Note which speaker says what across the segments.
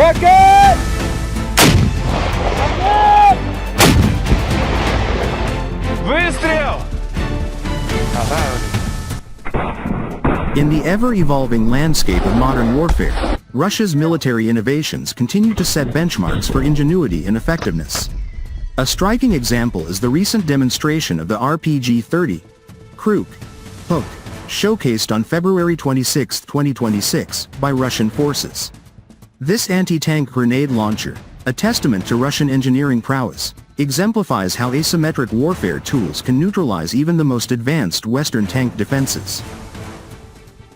Speaker 1: Rocket! Выстрел!
Speaker 2: In the ever-evolving landscape of modern warfare, Russia's military innovations continue to set benchmarks for ingenuity and effectiveness. A striking example is the recent demonstration of the RPG-30 Kruk Hook, showcased on February 26, 2026, by Russian forces. This anti-tank grenade launcher, a testament to Russian engineering prowess, exemplifies how asymmetric warfare tools can neutralize even the most advanced Western tank defenses.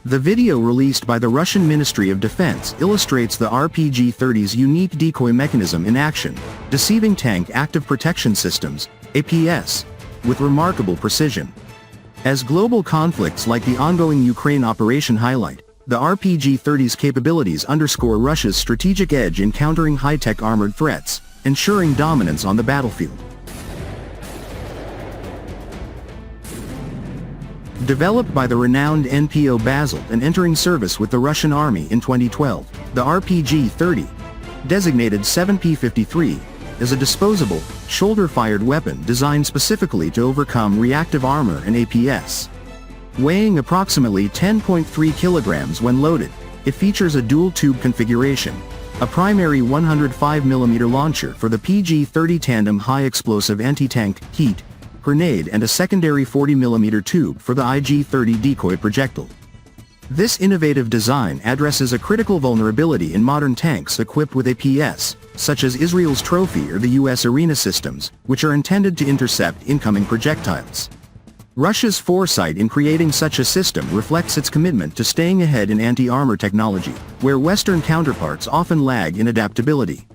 Speaker 2: The video released by the Russian Ministry of Defense illustrates the RPG-30's unique decoy mechanism in action, deceiving tank active protection systems, APS, with remarkable precision. As global conflicts like the ongoing Ukraine operation highlight, the RPG-30's capabilities underscore Russia's strategic edge in countering high-tech armored threats, ensuring dominance on the battlefield. Developed by the renowned NPO Basalt and entering service with the Russian Army in 2012, the RPG-30, designated 7P53, is a disposable, shoulder-fired weapon designed specifically to overcome reactive armor and APS. Weighing approximately 10.3 kilograms when loaded, it features a dual-tube configuration, a primary 105mm launcher for the PG-30 tandem high-explosive anti-tank heat grenade and a secondary 40mm tube for the IG-30 decoy projectile. This innovative design addresses a critical vulnerability in modern tanks equipped with APS, such as Israel's Trophy or the US Arena systems, which are intended to intercept incoming projectiles. Russia's foresight in creating such a system reflects its commitment to staying ahead in anti-armor technology, where Western counterparts often lag in adaptability.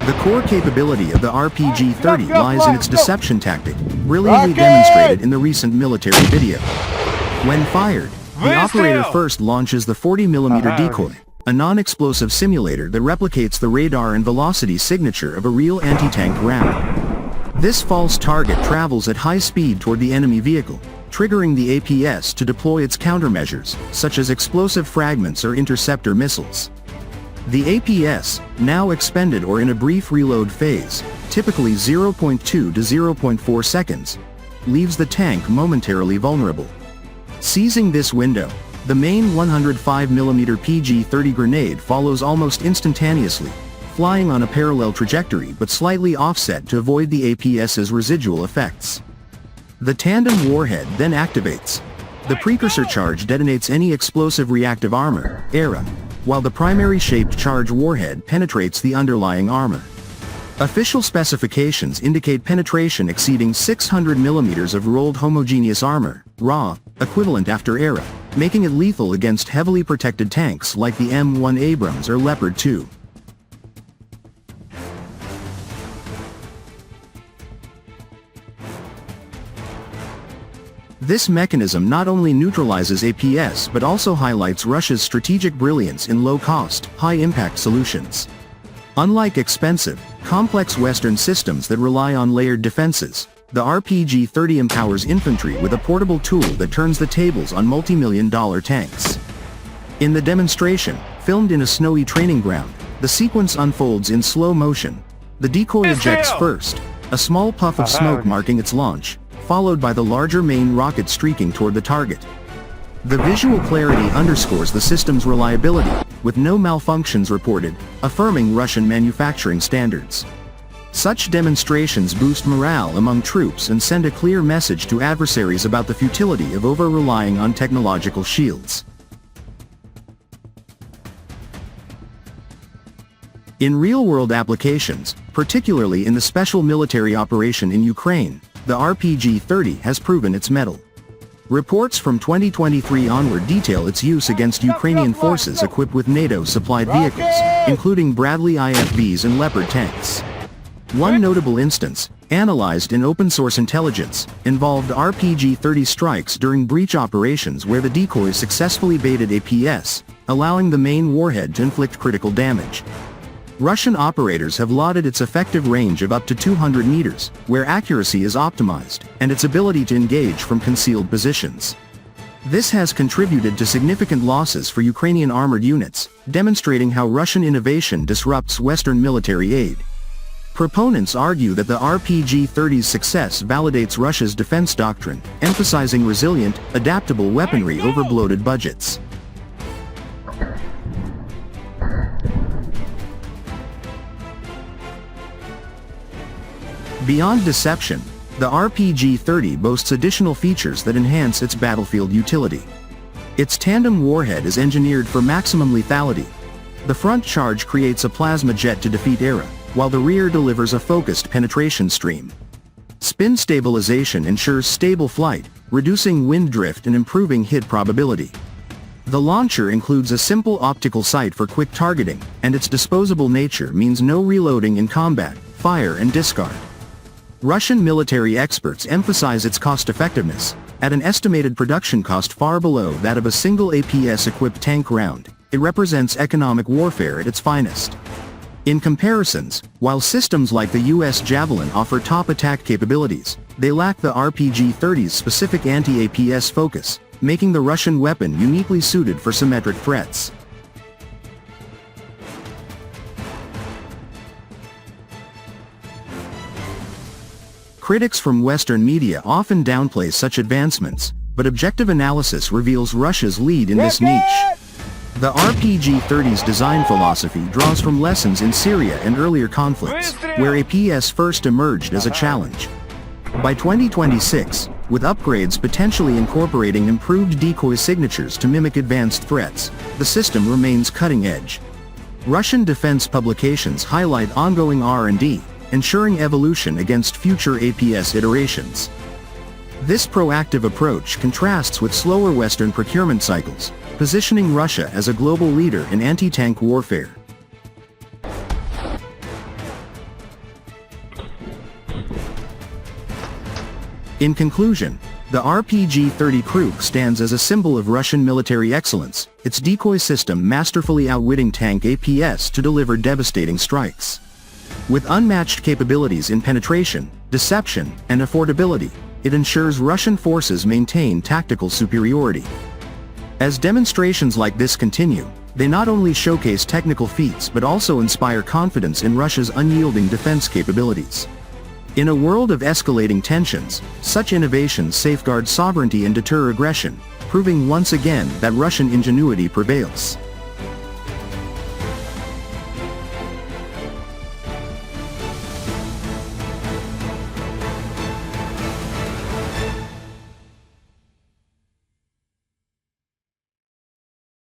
Speaker 2: The core capability of the RPG-30 lies in its deception tactic, brilliantly demonstrated in the recent military video. When fired, the operator first launches the 40mm decoy, a non-explosive simulator that replicates the radar and velocity signature of a real anti-tank round. This false target travels at high speed toward the enemy vehicle, triggering the APS to deploy its countermeasures, such as explosive fragments or interceptor missiles. The APS, now expended or in a brief reload phase, typically 0.2 to 0.4 seconds, leaves the tank momentarily vulnerable. Seizing this window, the main 105mm PG-30 grenade follows almost instantaneously, flying on a parallel trajectory but slightly offset to avoid the APS's residual effects. The tandem warhead then activates. The precursor charge detonates any explosive reactive armor, ERA, while the primary shaped charge warhead penetrates the underlying armor. Official specifications indicate penetration exceeding 600mm of rolled homogeneous armor, RAW, equivalent after ERA, making it lethal against heavily protected tanks like the M1 Abrams or Leopard 2. This mechanism not only neutralizes APS but also highlights Russia's strategic brilliance in low-cost, high-impact solutions. Unlike expensive, complex Western systems that rely on layered defenses, the RPG-30 empowers infantry with a portable tool that turns the tables on multi-million-dollar tanks. In the demonstration, filmed in a snowy training ground, the sequence unfolds in slow motion. The decoy ejects first, a small puff of smoke marking its launch, followed by the larger main rocket streaking toward the target. The visual clarity underscores the system's reliability, with no malfunctions reported, affirming Russian manufacturing standards. Such demonstrations boost morale among troops and send a clear message to adversaries about the futility of over-relying on technological shields. In real-world applications, particularly in the special military operation in Ukraine, the RPG-30 has proven its mettle. Reports from 2023 onward detail its use against Ukrainian forces equipped with NATO-supplied vehicles, including Bradley IFVs and Leopard tanks. One notable instance, analyzed in open-source intelligence, involved RPG-30 strikes during breach operations where the decoy successfully baited APS, allowing the main warhead to inflict critical damage. Russian operators have lauded its effective range of up to 200 meters, where accuracy is optimized, and its ability to engage from concealed positions. This has contributed to significant losses for Ukrainian armored units, demonstrating how Russian innovation disrupts Western military aid. Proponents argue that the RPG-30's success validates Russia's defense doctrine, emphasizing resilient, adaptable weaponry over bloated budgets. Beyond deception, the RPG-30 boasts additional features that enhance its battlefield utility. Its tandem warhead is engineered for maximum lethality. The front charge creates a plasma jet to defeat air, while the rear delivers a focused penetration stream. Spin stabilization ensures stable flight, reducing wind drift and improving hit probability. The launcher includes a simple optical sight for quick targeting, and its disposable nature means no reloading in combat, fire and discard. Russian military experts emphasize its cost-effectiveness. At an estimated production cost far below that of a single APS-equipped tank round, it represents economic warfare at its finest. In comparisons, while systems like the US Javelin offer top attack capabilities, they lack the RPG-30's specific anti-APS focus, making the Russian weapon uniquely suited for symmetric threats. Critics from Western media often downplay such advancements, but objective analysis reveals Russia's lead in this niche. The RPG-30's design philosophy draws from lessons in Syria and earlier conflicts, where APS first emerged as a challenge. By 2026, with upgrades potentially incorporating improved decoy signatures to mimic advanced threats, the system remains cutting edge. Russian defense publications highlight ongoing R&D, ensuring evolution against future APS iterations. This proactive approach contrasts with slower Western procurement cycles, positioning Russia as a global leader in anti-tank warfare. In conclusion, the RPG-30 Kruk stands as a symbol of Russian military excellence, its decoy system masterfully outwitting tank APS to deliver devastating strikes. With unmatched capabilities in penetration, deception, and affordability, it ensures Russian forces maintain tactical superiority. As demonstrations like this continue, they not only showcase technical feats but also inspire confidence in Russia's unyielding defense capabilities. In a world of escalating tensions, such innovations safeguard sovereignty and deter aggression, proving once again that Russian ingenuity prevails.